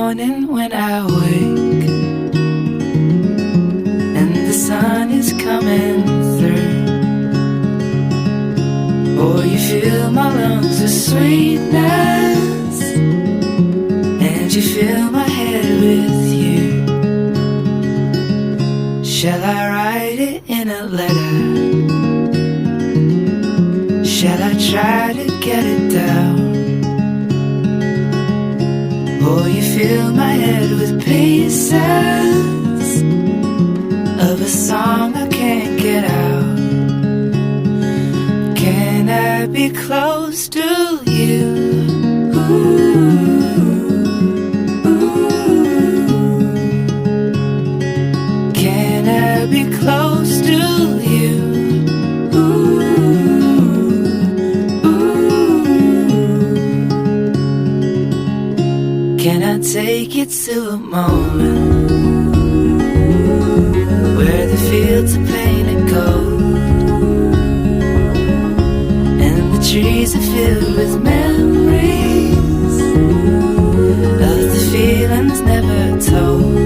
morning when I wake and the sun is coming through. Oh, you fill my lungs with sweetness, and you fill my head with you. Shall I write it in a letter? Shall I try to get it down? Oh, you fill my head with pieces of a song I can't get out. Can I be close to you? Ooh, ooh. Can I be close to you? Can I take you to a moment where the fields are painted gold and the trees are filled with memories of the feelings never told?